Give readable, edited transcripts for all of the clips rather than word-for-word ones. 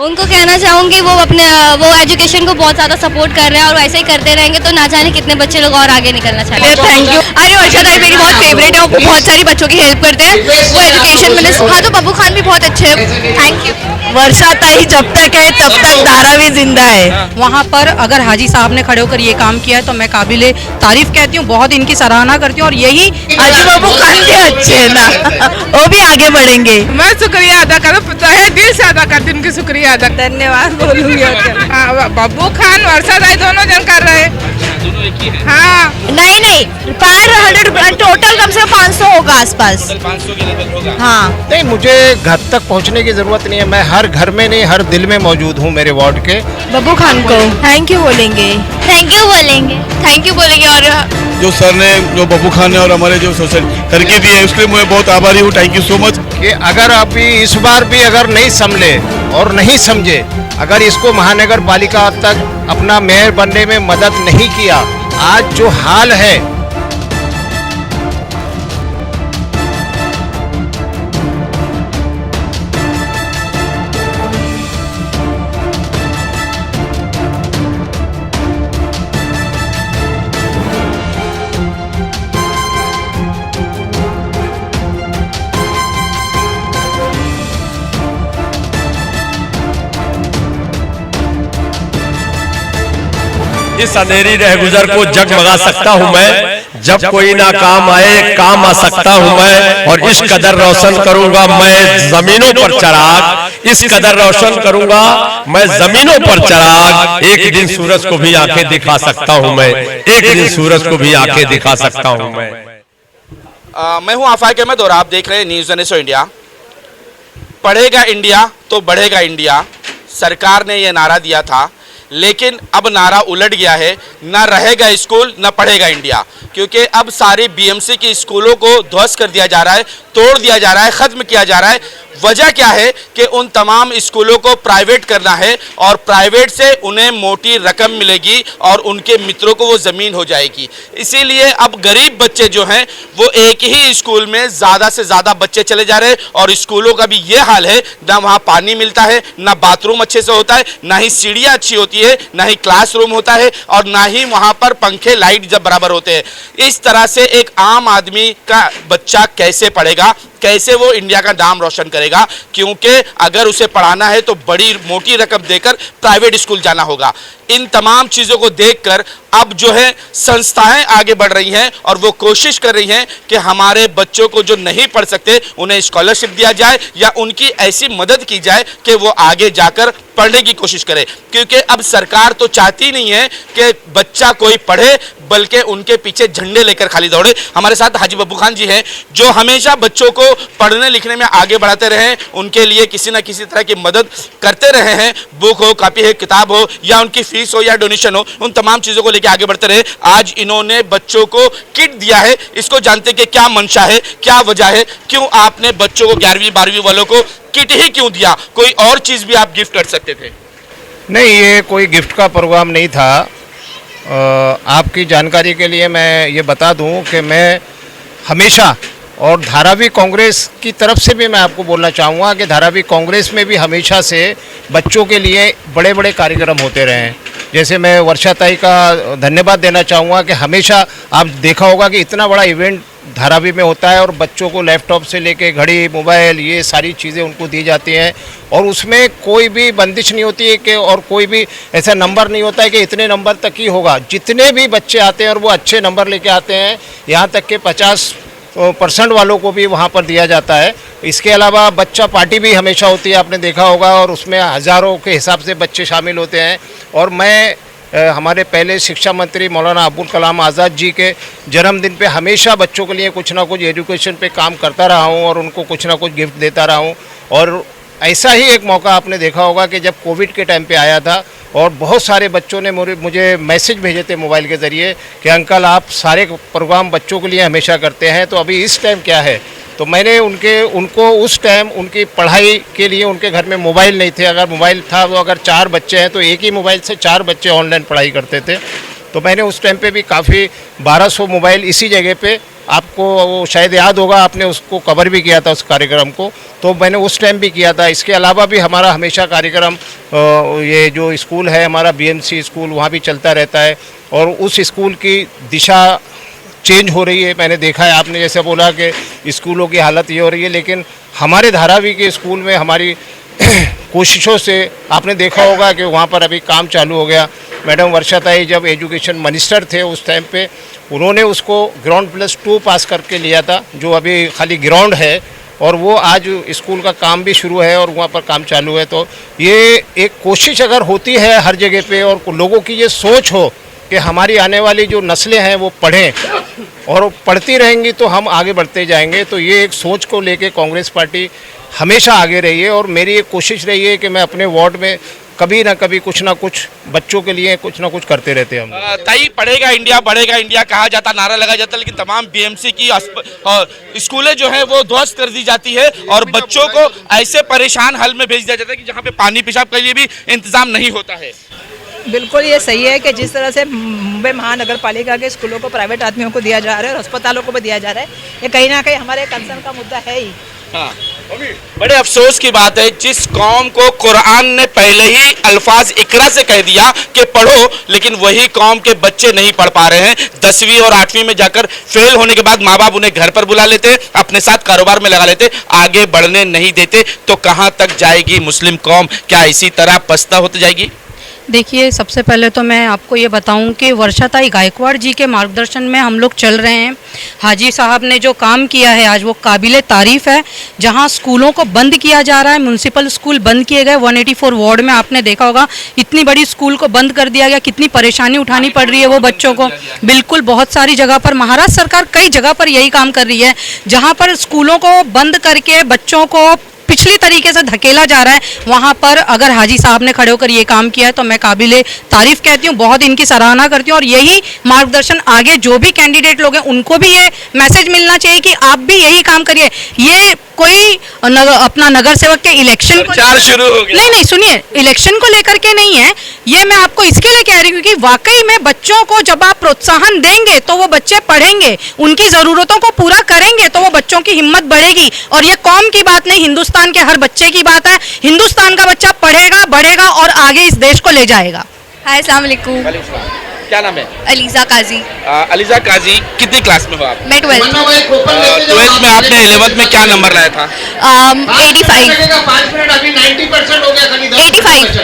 उनको कहना चाहूँगी वो अपने वो एजुकेशन को बहुत ज़्यादा सपोर्ट कर रहे हैं और वैसे ही करते रहेंगे तो ना जाने कितने बच्चे लोग और आगे निकलना चाहते हैं। Thank you. अरे वर्षा ताई मेरी बहुत फेवरेट है, वो बहुत सारी बच्चों की हेल्प करते हैं, वो एजुकेशन मिनिस्टर। हाँ तो बब्बू खान भी बहुत अच्छे हैं। Thank you. वर्षा ताई जब तक है तब तक धारा भी जिंदा है। वहाँ पर अगर हाजी साहब ने खड़े होकर ये काम किया है तो मैं काबिले तारीफ कहती हूँ, बहुत इनकी सराहना करती हूँ। और यही हाजी बब्बू खान भी अच्छे हैं ना, वो भी आगे बढ़ेंगे। मैं शुक्रिया अदा करूँ, दिल से अदा करती हूँ उनकी शुक्रिया अदा। धन्यवाद बोलूंगी। बब्बू खान वर्षा ताई दोनों जन कर रहे हैं। हाँ नहीं पर 100 टोटल कम से कम 500 होगा आसपास। 500 के लेवल होगा। हाँ नहीं, मुझे घर तक पहुंचने की जरूरत नहीं है, मैं हर घर में नहीं हर दिल में मौजूद हूं मेरे वार्ड के। बब्बू खान को थैंक यू बोलेंगे। थैंक यू बोलेंगे। थैंक यू बोलेंगे। और जो सर ने, जो बब्बू खान ने और हमारे जो सोसाइटी करके दिए उसके लिए मैं बहुत आभारी हूँ। Thank you so much. कि अगर अभी इस बार भी अगर नहीं संभले और नहीं समझे, अगर इसको महानगर पालिका तक अपना मेयर बनने में मदद नहीं किया, आज जो हाल है इस अंधेरी रहगुजर को जगमगा सकता हूँ मैं, जब कोई ना काम आए काम आ सकता हूँ मैं। और इस कदर रोशन करूंगा मैं जमीनों पर चराग, इस कदर रोशन करूंगा मैं जमीनों पर चराग। एक दिन सूरज को भी आंखें दिखा सकता हूँ मैं, एक दिन सूरज को भी आंखें दिखा सकता हूँ मैं। मैं हूं आफाक अहमद और आप देख रहे हैं न्यूज़ NSO इंडिया। पढ़ेगा इंडिया तो बढ़ेगा इंडिया, सरकार ने यह नारा दिया था, लेकिन अब नारा उलट गया है। ना रहेगा स्कूल ना पढ़ेगा इंडिया, क्योंकि अब सारे BMC के स्कूलों को ध्वस्त कर दिया जा रहा है, तोड़ दिया जा रहा है, ख़त्म किया जा रहा है। वजह क्या है कि उन तमाम स्कूलों को प्राइवेट करना है और प्राइवेट से उन्हें मोटी रकम मिलेगी और उनके मित्रों को वो ज़मीन हो जाएगी। इसीलिए अब गरीब बच्चे जो हैं वो एक ही स्कूल में ज़्यादा से ज़्यादा बच्चे चले जा रहे हैं और स्कूलों का भी ये हाल है, ना वहाँ पानी मिलता है, ना बाथरूम अच्छे से होता है, ना ही सीढ़ियाँ अच्छी होती है, ना ही क्लासरूम होता है और ना ही वहाँ पर पंखे लाइट जब बराबर होते हैं। इस तरह से एक आम आदमी का बच्चा कैसे पढ़ेगा, कैसे वो इंडिया का नाम रोशन करेगा? क्योंकि अगर उसे पढ़ाना है तो बड़ी मोटी रकम देकर प्राइवेट स्कूल जाना होगा। इन तमाम चीज़ों को देखकर अब जो है संस्थाएं आगे बढ़ रही हैं और वो कोशिश कर रही हैं कि हमारे बच्चों को जो नहीं पढ़ सकते उन्हें स्कॉलरशिप दिया जाए या उनकी ऐसी मदद की जाए कि वो आगे जाकर पढ़ने की कोशिश करे। क्योंकि अब सरकार तो चाहती नहीं है कि बच्चा कोई पढ़े, बल्कि उनके पीछे झंडे लेकर खाली दौड़े। हमारे साथ हाजी बब्बू खान जी हैं जो हमेशा बच्चों को पढ़ने लिखने में आगे बढ़ाते रहे हैं, उनके लिए किसी न किसी तरह की मदद करते रहे हैं, बुक हो, कॉपी है, किताब हो या उनकी फीस हो या डोनेशन हो, उन तमाम चीज़ों को लेकर आगे बढ़ते रहे। आज इन्होंने बच्चों को किट दिया है, इसको जानते कि क्या मंशा है, क्या वजह है, क्यों आपने बच्चों को 11वीं 12वीं वालों को किट ही क्यों दिया? कोई और चीज़ भी आप गिफ्ट कर सकते थे। नहीं, ये कोई गिफ्ट का प्रोग्राम नहीं था। आपकी जानकारी के लिए मैं ये बता दूं कि मैं हमेशा, और धारावी कांग्रेस की तरफ से भी मैं आपको बोलना चाहूँगा कि धारावी कांग्रेस में भी हमेशा से बच्चों के लिए बड़े बड़े कार्यक्रम होते रहे हैं। जैसे मैं वर्षा ताई का धन्यवाद देना चाहूँगा कि हमेशा आप देखा होगा कि इतना बड़ा इवेंट धारावी में होता है और बच्चों को लैपटॉप से लेके घड़ी, मोबाइल, ये सारी चीज़ें उनको दी जाती हैं और उसमें कोई भी बंदिश नहीं होती है कि और कोई भी ऐसा नंबर नहीं होता है कि इतने नंबर तक ही होगा। जितने भी बच्चे आते हैं और वो अच्छे नंबर लेके आते हैं, यहाँ तक कि 50% वालों को भी वहाँ पर दिया जाता है। इसके अलावा बच्चा पार्टी भी हमेशा होती है, आपने देखा होगा, और उसमें हज़ारों के हिसाब से बच्चे शामिल होते हैं। और मैं हमारे पहले शिक्षा मंत्री मौलाना अब्दुल कलाम आज़ाद जी के जन्मदिन पे हमेशा बच्चों के लिए कुछ ना कुछ एजुकेशन पे काम करता रहा हूँ और उनको कुछ ना कुछ गिफ्ट देता रहा हूँ। और ऐसा ही एक मौका आपने देखा होगा कि जब कोविड के टाइम पे आया था और बहुत सारे बच्चों ने मुझे मैसेज भेजे थे मोबाइल के ज़रिए कि अंकल आप सारे प्रोग्राम बच्चों के लिए हमेशा करते हैं, तो अभी इस टाइम क्या है? तो मैंने उनको उस टाइम उनकी पढ़ाई के लिए, उनके घर में मोबाइल नहीं थे, अगर मोबाइल था तो अगर 4 बच्चे हैं तो एक ही मोबाइल से 4 बच्चे ऑनलाइन पढ़ाई करते थे। तो मैंने उस टाइम पे भी काफ़ी 1200 मोबाइल इसी जगह पे आपको वो शायद याद होगा, आपने उसको कवर भी किया था उस कार्यक्रम को, तो मैंने उस टाइम भी किया था। इसके अलावा भी हमारा हमेशा कार्यक्रम ये जो स्कूल है हमारा BMC स्कूल, वहाँ भी चलता रहता है और उस स्कूल की दिशा चेंज हो रही है। मैंने देखा है, आपने जैसे बोला कि स्कूलों की हालत ये हो रही है, लेकिन हमारे धारावी के स्कूल में हमारी कोशिशों से आपने देखा होगा कि वहाँ पर अभी काम चालू हो गया। मैडम वर्षा ताई जब एजुकेशन मिनिस्टर थे उस टाइम पे, उन्होंने उसको ग्राउंड+2 पास करके लिया था, जो अभी खाली ग्राउंड है, और वो आज स्कूल का काम भी शुरू है और वहाँ पर काम चालू है। तो ये एक कोशिश अगर होती है हर जगह पे और लोगों की ये सोच हो कि हमारी आने वाली जो नस्लें हैं वो पढ़ें और पढ़ती रहेंगी तो हम आगे बढ़ते जाएंगे, तो ये एक सोच को लेके कांग्रेस पार्टी हमेशा आगे रही है। और मेरी एक कोशिश रही है कि मैं अपने वार्ड में कभी ना कभी कुछ ना कुछ बच्चों के लिए कुछ ना कुछ करते रहते हैं हम। ताई, पढ़ेगा इंडिया बढ़ेगा इंडिया कहा जाता, नारा लगाया जाता, लेकिन तमाम BMC की स्कूलें जो है वो ध्वस्त कर दी जाती है और बच्चों को ऐसे परेशान हाल में भेज दिया जाता है कि जहाँ पे पानी पेशाब के लिए भी इंतजाम नहीं होता है। बिल्कुल ये सही है कि जिस तरह से मुंबई महानगर पालिका के स्कूलों को प्राइवेट आदमियों को दिया जा रहा है और अस्पतालों को भी दिया जा रहा है, ये कहीं ना कहीं हमारे कंसर्न का मुद्दा है ही। हाँ, बड़े अफसोस की बात है, जिस कौम को कुरान ने पहले ही अल्फाज इकरा से कह दिया कि पढ़ो, लेकिन वही कौम के बच्चे नहीं पढ़ पा रहे हैं। 10वीं और 8वीं में जाकर फेल होने के बाद माँ बाप उन्हें घर पर बुला लेते, अपने साथ कारोबार में लगा लेते, आगे बढ़ने नहीं देते। तो कहाँ तक जाएगी मुस्लिम कौम? क्या इसी तरह पस्ता होती जाएगी? देखिए, सबसे पहले तो मैं आपको ये बताऊं कि वर्षा ताई गायकवाड़ जी के मार्गदर्शन में हम लोग चल रहे हैं। हाजी साहब ने जो काम किया है आज वो काबिले तारीफ़ है। जहां स्कूलों को बंद किया जा रहा है, म्यूनसिपल स्कूल बंद किए गए 184 वार्ड में, आपने देखा होगा इतनी बड़ी स्कूल को बंद कर दिया गया, कितनी परेशानी उठानी पड़ रही है वो बच्चों को। बिल्कुल, बहुत सारी जगह पर महाराष्ट्र सरकार कई जगह पर यही काम कर रही है, जहाँ पर स्कूलों को बंद करके बच्चों को पिछली तरीके से धकेला जा रहा है। वहाँ पर अगर हाजी साहब ने खड़े होकर ये काम किया है तो मैं काबिले तारीफ कहती हूँ, बहुत इनकी सराहना करती हूँ। और यही मार्गदर्शन आगे जो भी कैंडिडेट लोग हैं उनको भी ये मैसेज मिलना चाहिए कि आप भी यही काम करिए। ये कोई अपना नगर सेवक के इलेक्शन को शुरू हो गया। नहीं, सुनिए, इलेक्शन को लेकर के नहीं है ये, मैं आपको इसके लिए कह रही हूँ क्योंकि वाकई में बच्चों को जब आप प्रोत्साहन देंगे तो वो बच्चे पढ़ेंगे, उनकी ज़रूरतों को पूरा करेंगे तो वो बच्चों की हिम्मत बढ़ेगी। और ये कौम की बात नहीं, हिंदुस्तान के हर बच्चे की बात है। हिंदुस्तान का बच्चा पढ़ेगा, बढ़ेगा और आगे इस देश को ले जाएगा। हाय, अस्सलाम वालेकुम। क्या नाम है? अलीजा काजी। अलीजा काजी, कितनी क्लास में हो आप? मैं 12th। 12th में आपने 11th में क्या नंबर लाया था? 85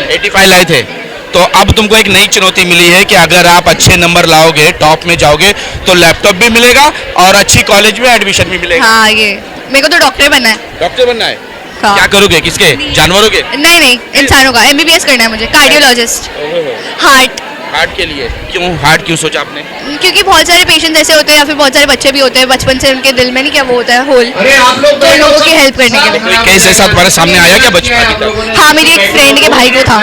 85 लाए थे। तो अब तुमको एक नई चुनौती मिली है कि अगर आप अच्छे नंबर लाओगे, टॉप में जाओगे, तो लैपटॉप भी मिलेगा और अच्छी कॉलेज में एडमिशन भी मिलेगा। हाँ, ये मेरे को तो डॉक्टर बनना है। डॉक्टर बनना है? हाँ। क्या करोगे? किसके? जानवरों के? नहीं, इंसानों का। MBBS करना है मुझे, कार्डियोलॉजिस्ट। हार्ट के लिए? क्यों हार्ट क्यों सोचा आपने? क्योंकि बहुत सारे पेशेंट्स ऐसे होते हैं या फिर बहुत सारे बच्चे भी होते हैं बचपन से उनके दिल में नहीं क्या वो होता है होल, तो लोगों की हेल्प करने के लिए। कोई केस ऐसा तुम्हारे सामने आया क्या बचपन? हाँ, मेरी एक फ्रेंड के भाई को था,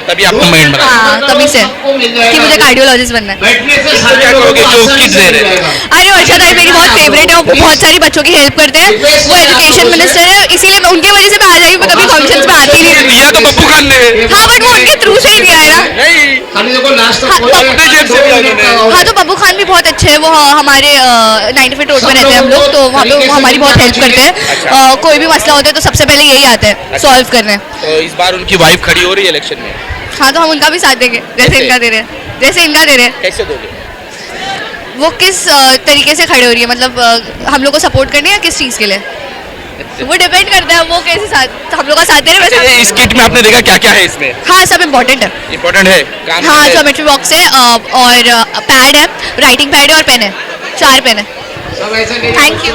तभी आपका माइंड बना? हाँ, तभी से कि मुझे कार्डियोलॉजिस्ट बनना है। क्या करोगे जो किस दे रहे हैं? अरे वर्षा ताई मेरी बहुत फेवरेट है, वो बहुत सारी बच्चों की हेल्प करते हैं, वो एजुकेशन मिनिस्टर है, इसीलिए मैं उनके वजह से मैं आ जाएगी, मैं कभी फंक्शंस में आती नहीं। दिया तो पप्पू खान ने। हाँ, बट वो उनके थ्रू से ही दिया है ना। हाँ, तो पप्पू खान भी बहुत अच्छे हैं, वो हमारे 90 फीट रोड पे रहते हैं हम लोग, तो वहाँ पे वो हमारी बहुत हेल्प करते हैं। कोई भी मसला होता है तो सबसे पहले यही आते हैं सॉल्व करने। तो इस बार उनकी वाइफ खड़ी हो रही है इलेक्शन में? हाँ, तो हम उनका भी साथ देंगे जैसे इनका दे रहे हैं, जैसे इनका दे रहे हैं। कैसे दोगे? वो किस तरीके से खड़े हो रही है, मतलब हम लोग को सपोर्ट करने या किस चीज़ के लिए, वो डिपेंड करता है वो कैसे साथ हम लोग का साथ दे रहे हैं। इस किट में आपने देखा क्या क्या है इसमें? हाँ, सब इम्पोर्टेंट है। इम्पोर्टेंट है? हाँ, ज्योमेट्री बॉक्स है और पैड है, राइटिंग पैड है और पेन है, 4 पेन है। Thank you.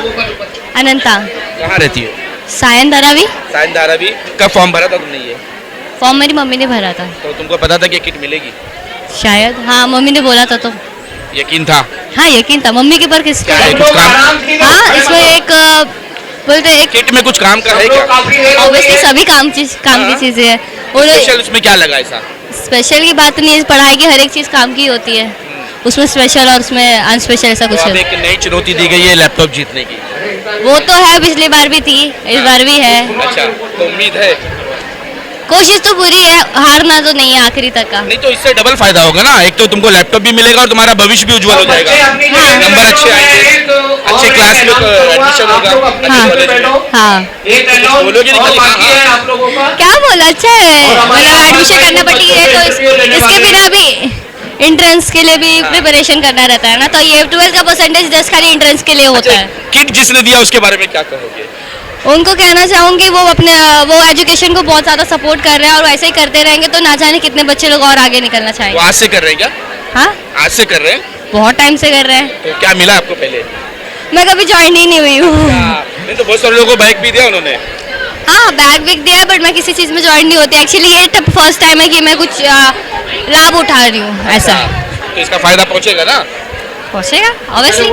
अनंता। कहाँ रहती हो? सायन धारावी। सायन धारावी। कब फॉर्म भरा था तुमने ये? फॉर्म मेरी मम्मी ने भरा था। तो तुमको पता था कि किट मिलेगी? शायद, हाँ, मम्मी ने बोला था तो यकीन था? हाँ, यकीन था। मम्मी के पर किस क्या है, कुछ काम? हाँ, इसमें एक बोलते एक किट में कुछ काम का है क्या? ऑब्वियसली सभी काम की चीजें हैं। स्पेशल उसमें क्या लगा ऐसा? स्पेशल की बात नहीं है, पढ़ाई की हर एक चीज काम की होती है, उसमें स्पेशल और उसमें अनस्पेशल ऐसा कुछ तो अब है। एक नई चुनौती दी गई है लैपटॉप जीतने की। वो तो है, पिछली बार भी थी, इस बार भी है। अच्छा, तो उम्मीद है? कोशिश तो पूरी है, हारना तो नहीं है आखिरी तक का। नहीं तो इससे डबल फायदा होगा ना, एक तो तुमको लैपटॉप भी मिलेगा और तुम्हारा भविष्य भी उज्जवल हो जाएगा, नंबर अच्छे आएंगे, अच्छे क्लास में एडमिशन होगा, अच्छे कॉलेज में। हाँ बोलोगे नहीं कल? क्या बोला, अच्छा है, मतलब एडमिशन करना पड़ती है तो इसके बिना भी एंट्रेंस के लिए भी प्रिपरेशन करना रहता है ना, तो ये 12 का परसेंटेज 10 खाली एंट्रेंस के लिए होता है। किट जिसने दिया उसके बारे में क्या कहोगे? उनको कहना चाहूँगी वो अपने वो एजुकेशन को बहुत ज़्यादा सपोर्ट कर रहे हैं और वैसे ही करते रहेंगे तो ना जाने कितने बच्चे लोग और आगे निकलना वो चाहेंगे। आज से कर रहे हैं क्या? हाँ, आज से कर रहे हैं? बहुत टाइम से कर रहे हैं। तो क्या मिला आपको पहले? मैं कभी ज्वाइन ही नहीं हुई हूँ। नहीं तो बहुत सारे लोगों को बैग भी दिया उन्होंने। हाँ, बैग विक दिया, बट मैं किसी चीज़ में ज्वाइन नहीं होती। एक्चुअली ये फर्स्ट टाइम है कि मैं कुछ लाभ उठा रही हूँ ऐसा। तो इसका फायदा पहुंचेगा ना? पहुँचेगा ऑब्वियसली।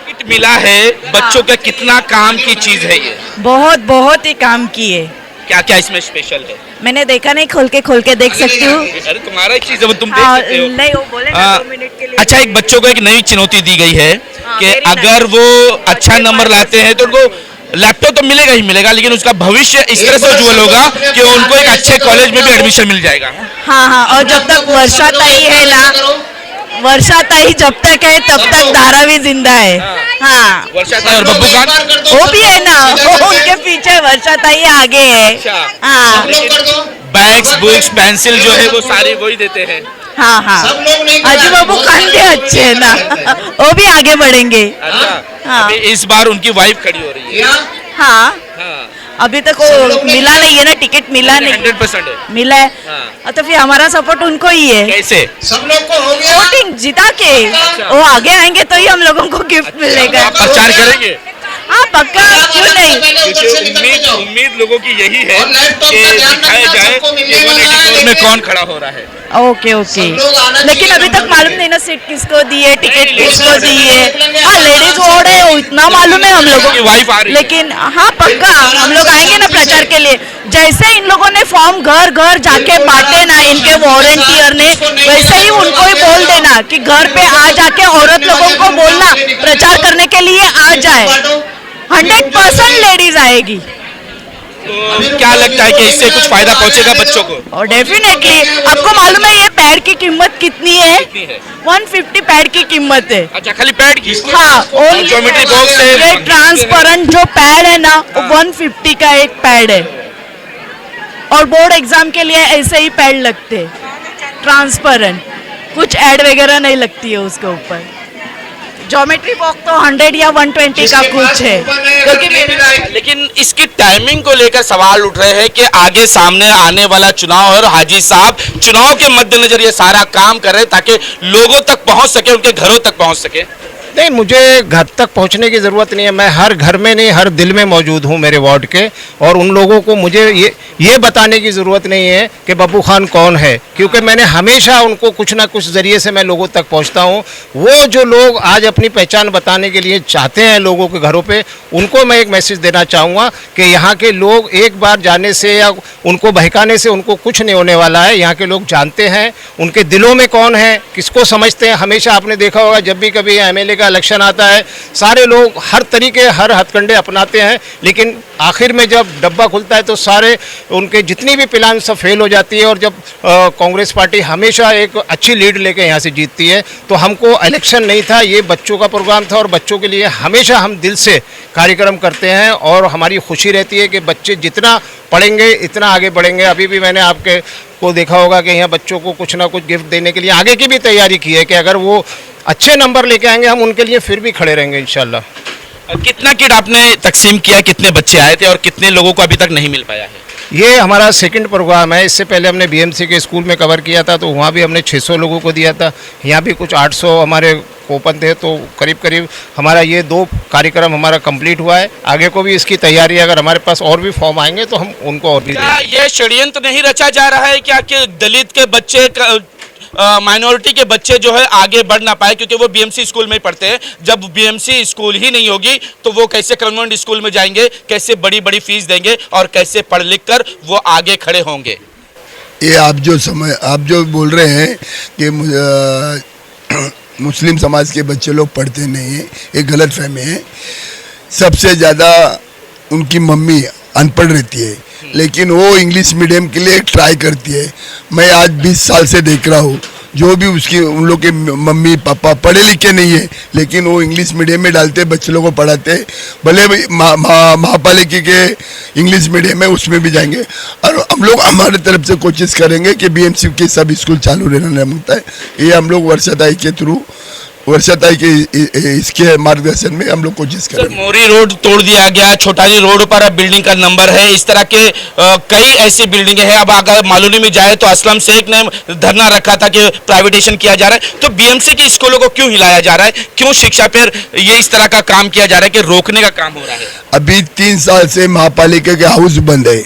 किट मिला है, बच्चों का कितना काम की चीज है ये? बहुत ही काम की है। क्या क्या इसमें स्पेशल है? मैंने देखा नहीं, खोल के देख सकती हूँ। अरे तुम्हारा एक चीज है, तुम देख सकते हो। नहीं, वो बोले ना 2 मिनट के लिए। अच्छा, एक बच्चों को एक नई चुनौती दी गई है कि अगर वो अच्छा नंबर लाते हैं तो उनको लैपटॉप तो मिलेगा ही मिलेगा, लेकिन उसका भविष्य इस तरह से उज्जवल होगा कि उनको एक अच्छे कॉलेज में भी एडमिशन मिल जाएगा। हाँ, और जब तक वर्षा ताई है ना, वर्षा ताई जब तक है तब तक धारावी जिंदा है। हाँ, वर्षा ताई और बब्बू खान वो भी है ना, वो उनके पीछे वर्षा ताई आगे है। हाँ बैग्स, बुक्स, पेंसिल जो है वो सारी वही देते हैं। हाँ, अजू बाबू खान भी अच्छे है ना, वो भी आगे बढ़ेंगे। अच्छा, अभी इस बार उनकी वाइफ खड़ी हो रही है। हाँ, अभी तक वो मिला नहीं है ना, टिकट मिला नहीं। 100% है। मिला है, तो फिर हमारा सपोर्ट उनको ही है। कैसे? सब लोग को हो गया वोटिंग जिता के, वो आगे आएंगे तो ही हम लोगों को गिफ्ट मिलेगा। आप प्रचार करेंगे? हाँ पक्का, क्यों नहीं। क्योंकि उम्मीद लोगों की यही है कि दिखाया जाए कि 184 में कौन खड़ा हो रहा है। ओके, लेकिन अभी तक मालूम नहीं ना सीट किसको दी है, टिकट किसको दी है। हाँ, लेडीज वोट है इतना मालूम है हम लोगों को, वाइफ आ रही है। लेकिन हाँ पक्का हम लोग आएंगे ना प्रचार के लिए। जैसे इन लोगों ने फॉर्म घर घर जाके बांटे ना इनके वॉलंटियर ने, वैसे ही उनको ही बोल देना कि घर पे आ जाके औरत लोगों को बोलना प्रचार करने के लिए आ जाए। 100% लेडीज आएगी। तो क्या लगता है कि इससे कुछ फायदा पहुंचेगा बच्चों को? और डेफिनेटली, आपको मालूम है ये पैड की कीमत कितनी है? 150 पैड की कीमत है। अच्छा, खाली पैड की? हाँ, और ज्योमेट्री बॉक्स है। ये ट्रांसपेरेंट जो पैड है ना, 150 का एक पैड है। और बोर्ड एग्जाम के लिए ऐसे ही पैड लगते, ट्रांसपेरेंट, कुछ ऐड वगैरह नहीं लगती है उसके ऊपर। ज्योमेट्री बॉक्स तो 100 या 120 का कुछ है, क्योंकि लेकिन इसकी टाइमिंग को लेकर सवाल उठ रहे हैं कि आगे सामने आने वाला चुनाव और हाजी साहब चुनाव के मद्देनजर ये सारा काम कर रहे हैं ताकि लोगों तक पहुंच सके, उनके घरों तक पहुंच सके। नहीं, मुझे घर तक पहुंचने की ज़रूरत नहीं है। मैं हर घर में नहीं, हर दिल में मौजूद हूं मेरे वार्ड के, और उन लोगों को मुझे ये बताने की ज़रूरत नहीं है कि बब्बू खान कौन है, क्योंकि मैंने हमेशा उनको कुछ ना कुछ ज़रिए से मैं लोगों तक पहुंचता हूं। वो जो लोग आज अपनी पहचान बताने के लिए चाहते हैं लोगों के घरों पे, उनको मैं एक मैसेज देना चाहूँगा कि यहाँ के लोग एक बार जाने से या उनको बहकाने से उनको कुछ नहीं होने वाला है। यहाँ के लोग जानते हैं उनके दिलों में कौन है, किसको समझते हैं। हमेशा आपने देखा होगा जब भी कभी MLA इलेक्शन आता है, सारे लोग हर तरीके, हर हथकंडे अपनाते हैं, लेकिन आखिर में जब डब्बा खुलता है तो सारे उनके जितनी भी प्लान सब फेल हो जाती है। और जब कांग्रेस पार्टी हमेशा एक अच्छी लीड लेके यहाँ से जीतती है, तो हमको इलेक्शन नहीं था, ये बच्चों का प्रोग्राम था, और बच्चों के लिए हमेशा हम दिल से कार्यक्रम करते हैं, और हमारी खुशी रहती है कि बच्चे जितना पढ़ेंगे इतना आगे बढ़ेंगे। अभी भी मैंने आपके को देखा होगा कि यहाँ बच्चों को कुछ ना कुछ गिफ्ट देने के लिए आगे की भी तैयारी की है कि अगर वो अच्छे नंबर लेके आएंगे हम उनके लिए फिर भी खड़े रहेंगे इंशाल्लाह। कितना किट आपने तकसीम किया, कितने बच्चे आए थे और कितने लोगों को अभी तक नहीं मिल पाया है? ये हमारा सेकंड प्रोग्राम है। इससे पहले हमने BMC के स्कूल में कवर किया था, तो वहाँ भी हमने 600 लोगों को दिया था। यहाँ भी कुछ 800 हमारे ओपन थे, तो करीब करीब हमारा ये 2 कार्यक्रम हमारा कंप्लीट हुआ है। आगे को भी इसकी तैयारी है, अगर हमारे पास और भी फॉर्म आएंगे तो हम उनको और भी देंगे। ये षड्यंत्र नहीं रचा जा रहा है क्या कि दलित के बच्चे, माइनॉरिटी के बच्चे जो है आगे बढ़ ना पाए, क्योंकि वो BMC स्कूल में ही पढ़ते हैं। जब BMC स्कूल ही नहीं होगी तो वो कैसे कन्वेंट स्कूल में जाएंगे, कैसे बड़ी बड़ी फीस देंगे और कैसे पढ़ लिख कर वो आगे खड़े होंगे? ये आप जो बोल रहे हैं कि मुस्लिम समाज के बच्चे लोग पढ़ते नहीं हैं, ये गलत फहमी है। सबसे ज़्यादा उनकी मम्मी अनपढ़ रहती है, लेकिन वो इंग्लिश मीडियम के लिए ट्राई करती है। मैं आज 20 साल से देख रहा हूँ, जो भी उसकी उन लोग के मम्मी पापा पढ़े लिखे नहीं है, लेकिन वो इंग्लिश मीडियम में डालते, बच्चे लोगों को पढ़ाते, भले महापालिका के इंग्लिश मीडियम में उसमें भी जाएंगे। और हम लोग हमारे तरफ से कोशिश करेंगे कि बीएमसी के सब स्कूल चालू रहना मांगता है। ये हम लोग वर्षाताई के थ्रू, वर्षाताई के इसके मार्गदर्शन में हम लोग कोशिश सर, करेंगे। मोरी रोड तोड़ दिया गया, छोटानी रोड पर अब बिल्डिंग का नंबर है, इस तरह के कई ऐसी बिल्डिंगें हैं। अब अगर मालूनी में जाए तो असलम शेख ने धरना रखा था कि प्राइवेटाइजेशन किया जा रहा है, तो बीएमसी के स्कूलों को क्यों हिलाया जा रहा है, क्यों शिक्षा पर ये इस तरह का काम किया जा रहा है कि रोकने का काम हो रहा है? अभी 3 साल से महापालिका के हाउस बंद है,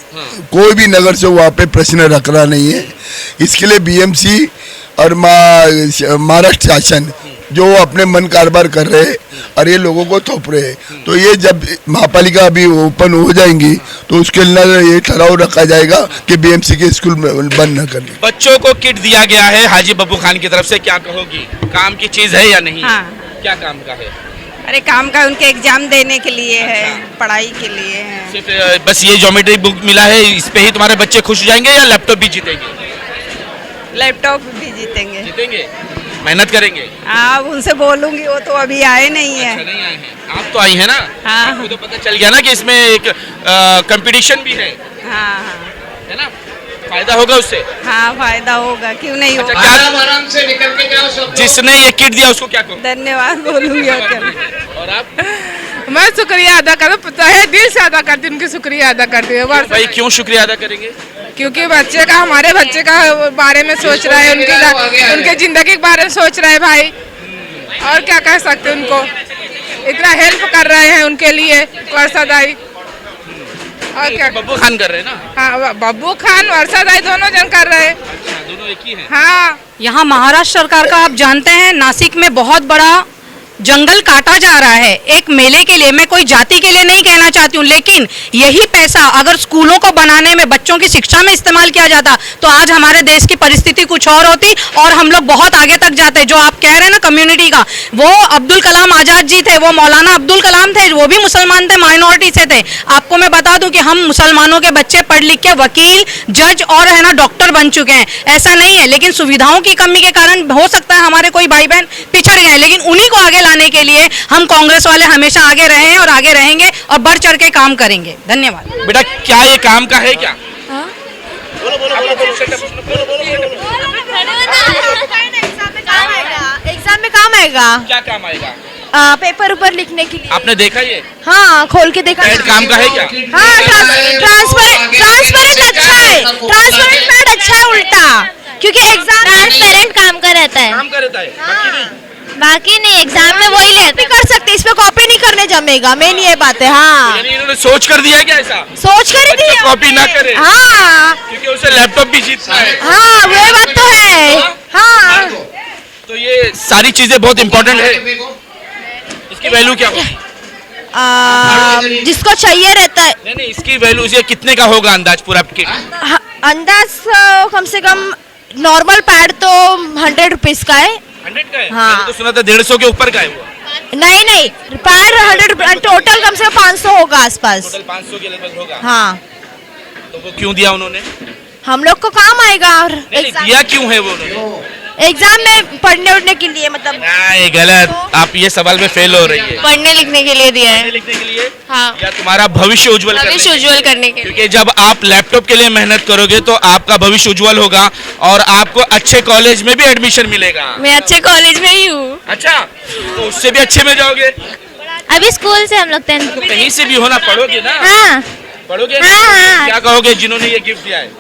कोई भी नगर से वहाँ पे प्रश्न रख रहा नहीं है। इसके लिए बीएमसी और महाराष्ट्र शासन जो अपने मन कारोबार कर रहे हैं और ये लोगों को थोप रहे हैं, तो ये जब महापालिका अभी ओपन हो जाएंगी तो उसके अंदर ये ठहराव रखा जाएगा कि बीएमसी के स्कूल बंद न करें। बच्चों को किट दिया गया है हाजी बब्बू खान की तरफ से, क्या कहोगी, काम की चीज है या नहीं? हाँ। क्या काम का है? अरे काम का उनके एग्जाम देने के लिए है, पढ़ाई के लिए है। सिर्फ बस ये ज्योमेट्री बुक मिला है, इस पे ही तुम्हारे बच्चे खुश हो जाएंगे या लैपटॉप भी जीतेंगे? लैपटॉप भी जीतेंगे। जीतेंगे, मेहनत करेंगे। आप उनसे बोलूंगी, वो तो अभी आए नहीं है। अच्छा, नहीं आए हैं, आप तो आई है ना? हाँ। आपको तो पता चल गया ना कि इसमें एक कंपटीशन भी है, हाँ है ना? फायदा होगा उससे? हाँ, फायदा होगा, क्यों नहीं होगा। आराम से निकल के जाओ सब। जिसने ये किट दिया उसको क्या कहो? धन्यवाद बोलूंगी। और आप? मैं शुक्रिया अदा करूँ, पता है दिल से अदा करती हूँ, उनकी शुक्रिया अदा करती हूँ। भाई क्यों शुक्रिया अदा करेंगे? क्योंकि बच्चे का, हमारे बच्चे का बारे में सोच रहा है, उनके जिंदगी के बारे में सोच रहा है भाई, और क्या कह सकते उनको, इतना हेल्प कर रहे हैं उनके लिए वर्षादाई। और क्या बब्बू खान कर रहे हैं ना? हाँ, बब्बू खान वर्षादाई दोनों जन कर रहे हैं। दोनों एक ही हैं? हाँ। यहाँ महाराष्ट्र सरकार का आप जानते हैं, नासिक में बहुत बड़ा जंगल काटा जा रहा है एक मेले के लिए। मैं कोई जाति के लिए नहीं कहना चाहती हूँ, लेकिन यही पैसा अगर स्कूलों को बनाने में, बच्चों की शिक्षा में इस्तेमाल किया जाता तो आज हमारे देश की परिस्थिति कुछ और होती और हम लोग बहुत आगे तक जाते। जो आप कह रहे हैं ना कम्युनिटी का, वो अब्दुल कलाम आज़ाद जी थे, वो मौलाना अब्दुल कलाम थे, वो भी मुसलमान थे, माइनॉरिटी से थे। आपको मैं बता दूं कि हम मुसलमानों के बच्चे पढ़ लिख के वकील, जज और है ना डॉक्टर बन चुके हैं। ऐसा नहीं है, लेकिन सुविधाओं की कमी के कारण हो सकता है हमारे कोई भाई बहन पिछड़ गए, लेकिन उन्हीं को आगे लाने के लिए हम कांग्रेस वाले हमेशा आगे रहे हैं और आगे रहेंगे और बढ़ चढ़ के काम करेंगे। धन्यवाद। बेटा, क्या ये काम का है क्या? एग्जाम में काम आएगा। क्या काम आएगा? पेपर ऊपर लिखने के लिए। आपने देखा ये? हाँ, खोल के देखा। पैड काम का है क्या? हाँ, ट्रांसपेरेंट अच्छा है, ट्रांसपेरेंट पैड अच्छा है उल्टा, क्योंकि एग्जाम ट्रांसपेरेंट काम का रहता है, काम का रहता है, बाकी नहीं। बाकी नहीं, एग्जाम में वही लेते कॉपी कर सकते, इसमें कॉपी नहीं करने जमेगा, मेन ये बात है। हाँ, यानी इन्होंने सोच कर दिया है क्या ऐसा? सोच कर ही बच्चा दिया। कॉपी ना करे। हाँ क्योंकि उसे लैपटॉप भी जीतना है। हाँ, वो बात तो है। हाँ, तो ये सारी चीजें बहुत इंपॉर्टेंट है। इसकी वैल्यू क्या होगी? जिसको चाहिए रहता है। नहीं नहीं, इसकी वैल्यू ये कितने का होगा अंदाज पूरा किट? अंदाज कम से कम नॉर्मल पैड तो 100 रुपीज का है। 100 का है? हाँ। मैंने तो सुना था 150 के ऊपर का है वो। नहीं, पैड 100, टोटल कम से कम 500 होगा आसपास। टोटल 500 के लगभग होगा। हाँ, तो वो क्यों दिया उन्होंने? हम लोग को काम आएगा। और नहीं, दिया क्यों है वो उन्होंने? एग्जाम में पढ़ने उड़ने के लिए, मतलब। नहीं, गलत, आप ये सवाल में फेल हो रही है। पढ़ने लिखने के लिए दिया है। लिखने के लिए? हाँ, या तुम्हारा भविष्य उज्जवल करने के लिए। क्योंकि जब आप लैपटॉप के लिए मेहनत करोगे तो आपका भविष्य उज्जवल होगा और आपको अच्छे कॉलेज में भी एडमिशन मिलेगा। मैं अच्छे कॉलेज में ही हूँ। अच्छा, तो उससे भी अच्छे में जाओगे? अभी स्कूल से हम लोग 10th। तो कहीं से भी होना, पढ़ोगे ना? हाँ, पढ़ोगे? हाँ। क्या कहोगे जिन्होंने ये गिफ्ट दिया है?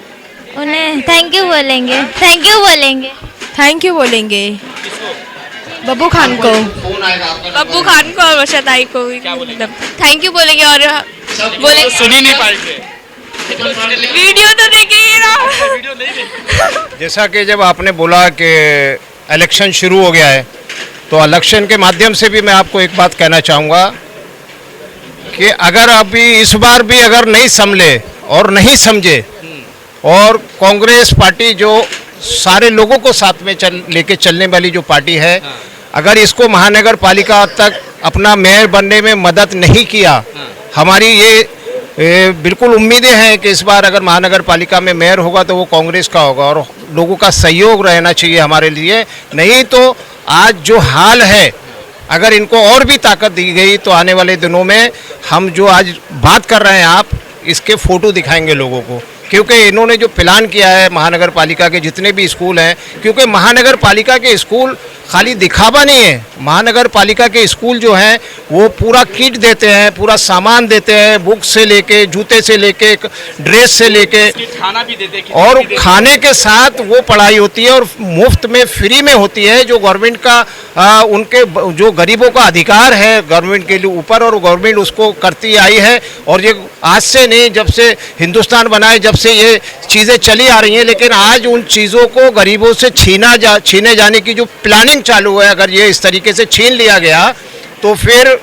उन्हें थैंक यू बोलेंगे, थैंक यू बोलेंगे। थैंक यू बोलेंगे बब्बू खान को, बब्बू खान को और वर्षाताई को भी थैंक यू बोलेंगे। और तो सुन ही नहीं पाएंगे, वीडियो तो देखिए ना। वीडियो नहीं देखी। जैसा कि जब आपने बोला कि इलेक्शन शुरू हो गया है, तो इलेक्शन के माध्यम से भी मैं आपको एक बात कहना चाहूँगा कि अगर अभी इस बार भी अगर नहीं संभले और नहीं समझे, और कांग्रेस पार्टी जो सारे लोगों को साथ में लेके चलने वाली जो पार्टी है, अगर इसको महानगर पालिका तक अपना मेयर बनने में मदद नहीं किया, हमारी ये बिल्कुल उम्मीदें हैं कि इस बार अगर महानगर पालिका में मेयर होगा तो वो कांग्रेस का होगा और लोगों का सहयोग रहना चाहिए हमारे लिए। नहीं तो आज जो हाल है, अगर इनको और भी ताकत दी गई तो आने वाले दिनों में हम जो आज बात कर रहे हैं आप इसके फ़ोटो दिखाएंगे लोगों को, क्योंकि इन्होंने जो प्लान किया है महानगर पालिका के जितने भी स्कूल हैं, क्योंकि महानगर पालिका के स्कूल खाली दिखावा नहीं है, महानगर पालिका के स्कूल जो हैं वो पूरा किट देते हैं, पूरा सामान देते हैं, बुक से लेके, जूते से लेके, ड्रेस से लेके, खाना भी देते हैं और खाने के साथ वो पढ़ाई होती है और मुफ्त में फ्री में होती है, जो गवर्नमेंट का उनके जो गरीबों का अधिकार है गवर्नमेंट के लिए ऊपर, और गवर्नमेंट उसको करती आई है। और ये आज से नहीं, जब से हिंदुस्तान बना है जब से ये चीज़ें चली आ रही हैं, लेकिन आज उन चीज़ों को गरीबों से छीने जाने की जो प्लानिंग चालू है, अगर ये इस तरीके से छीन लिया गया तो फिर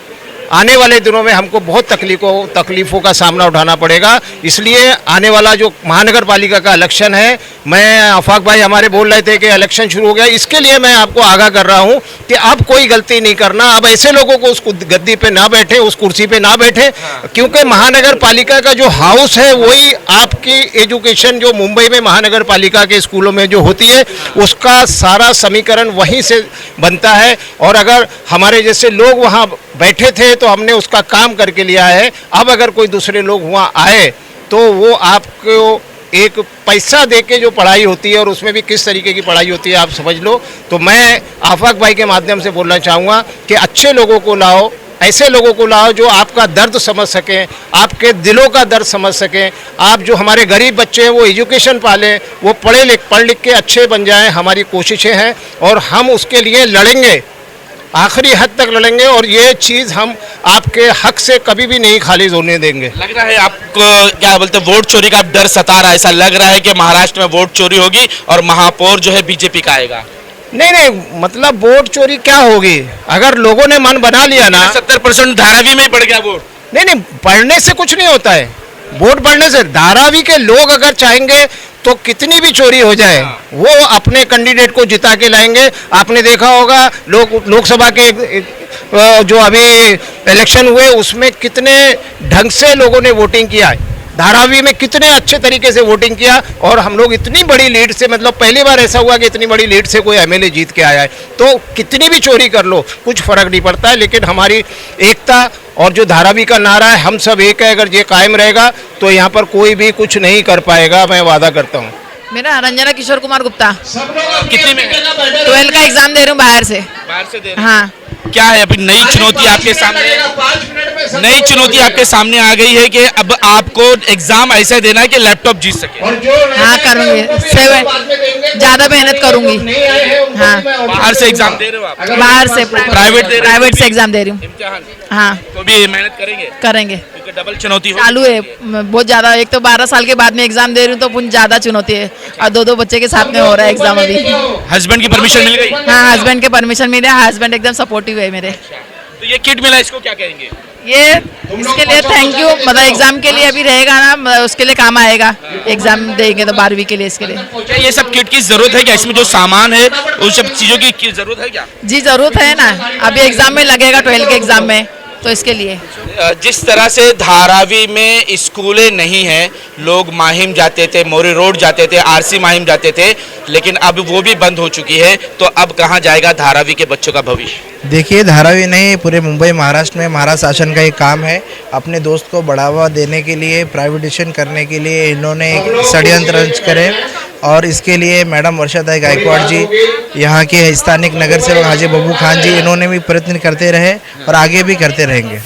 आने वाले दिनों में हमको बहुत तकलीफ़ों का सामना उठाना पड़ेगा। इसलिए आने वाला जो महानगर पालिका का इलेक्शन है, मैं आफाक भाई हमारे बोल रहे थे कि इलेक्शन शुरू हो गया, इसके लिए मैं आपको आगाह कर रहा हूं कि अब कोई गलती नहीं करना, अब ऐसे लोगों को उस गद्दी पे ना बैठे, उस कुर्सी पे ना बैठे, क्योंकि महानगर पालिका का जो हाउस है वही आपकी एजुकेशन जो मुंबई में महानगर पालिका के स्कूलों में जो होती है उसका सारा समीकरण वहीं से बनता है। और अगर हमारे जैसे लोग वहाँ बैठे थे तो हमने उसका काम करके लिया है। अब अगर कोई दूसरे लोग वहाँ आए तो वो आपको एक पैसा देके जो पढ़ाई होती है और उसमें भी किस तरीके की पढ़ाई होती है आप समझ लो। तो मैं आफाक भाई के माध्यम से बोलना चाहूँगा कि अच्छे लोगों को लाओ, ऐसे लोगों को लाओ जो आपका दर्द समझ सकें, आपके दिलों का दर्द समझ सकें। आप जो हमारे गरीब बच्चे हैं वो एजुकेशन पालें, वो पढ़ लिख के अच्छे बन जाएं, हमारी कोशिशें हैं और हम उसके लिए लड़ेंगे, आखिरी हद तक लड़ेंगे और ये चीज़ हम आपके हक से कभी भी नहीं खाली होने देंगे। लग रहा है आपको क्या बोलते हैं वोट चोरी का डर सता रहा है, ऐसा लग रहा है कि महाराष्ट्र में वोट चोरी होगी और महापौर जो है बीजेपी का आएगा? नहीं, मतलब वोट चोरी क्या होगी, अगर लोगों ने मन बना लिया ना। 70% धारावी में ही पड़ गया वोट। नहीं, पढ़ने से कुछ नहीं होता है, वोट पढ़ने से। धारावी के लोग अगर चाहेंगे तो कितनी भी चोरी हो जाए वो अपने कैंडिडेट को जिता के लाएंगे। आपने देखा होगा लोकसभा के जो अभी इलेक्शन हुए उसमें कितने ढंग से लोगों ने वोटिंग किया है, धारावी में कितने अच्छे तरीके से वोटिंग किया और हम लोग इतनी बड़ी लीड से, मतलब पहली बार ऐसा हुआ कि इतनी बड़ी लीड से कोई एमएलए जीत के आया है। तो कितनी भी चोरी कर लो कुछ फर्क नहीं पड़ता है, लेकिन हमारी एकता और जो धारावी का नारा है हम सब एक है, अगर ये कायम रहेगा तो यहाँ पर कोई भी कुछ नहीं कर पाएगा, मैं वादा करता हूँ। मेरा रंजना किशोर कुमार गुप्ता। कितने में? 12 का एग्जाम दे रही हूँ बाहर से। बाहर से दे रहे हैं? हाँ। क्या है अभी नई चुनौती आपके सामने? नई चुनौती आपके सामने आ गई है कि अब आपको एग्जाम ऐसे देना है कि लैपटॉप जीत सके। हाँ करूँगी, ज़्यादा मेहनत करूँगी। हाँ। बाहर से एग्जाम दे रहे हो आप? बाहर से प्राइवेट से एग्जाम दे रही हूँ। इम्तिहान? हाँ। तो भी मेहनत करेंगे क्योंकि डबल चुनौती चालू है बहुत ज़्यादा। एक तो 12 साल के बाद में एग्जाम दे रही हूँ तो कुछ ज़्यादा चुनौती है और 2 बच्चे के साथ में हो रहा है एग्जाम अभी। हस्बैंड की परमिशन मिल गई? हाँ, हस्बैंड के परमिशन मिले, हस्बैंड एकदम सपोर्टिव है मेरे। तो ये किट मिला, इसको क्या कहेंगे? ये इसके लिए थैंक यू, मतलब एग्जाम के लिए अभी रहेगा ना, उसके लिए काम आएगा, एग्जाम देंगे तो 12वीं के लिए। इसके लिए क्या ये सब किट की जरूरत है क्या? इसमें जो सामान है उन सब चीजों की जरूरत है क्या? जी जरूरत है ना, अभी एग्जाम में लगेगा 12 के एग्जाम में, तो इसके लिए। जिस तरह से धारावी में स्कूलें नहीं हैं, लोग माहिम जाते थे, मोरी रोड जाते थे, आरसी माहिम जाते थे, लेकिन अब वो भी बंद हो चुकी है। तो अब कहाँ जाएगा धारावी के बच्चों का भविष्य? देखिए, धारावी नहीं, पूरे मुंबई महाराष्ट्र में महाराष्ट्र शासन का एक काम है। अपने दोस्त को बढ़ावा देने के लिए, प्राइवेटाइजेशन करने के लिए इन्होंने एक षड्यंत्र रच करे और इसके लिए मैडम वर्षाताई गायकवाड़ जी, यहाँ के स्थानिक नगर सेवक हाजी बब्बू खान जी, इन्होंने भी प्रयत्न करते रहे और आगे भी करते रहेंगे।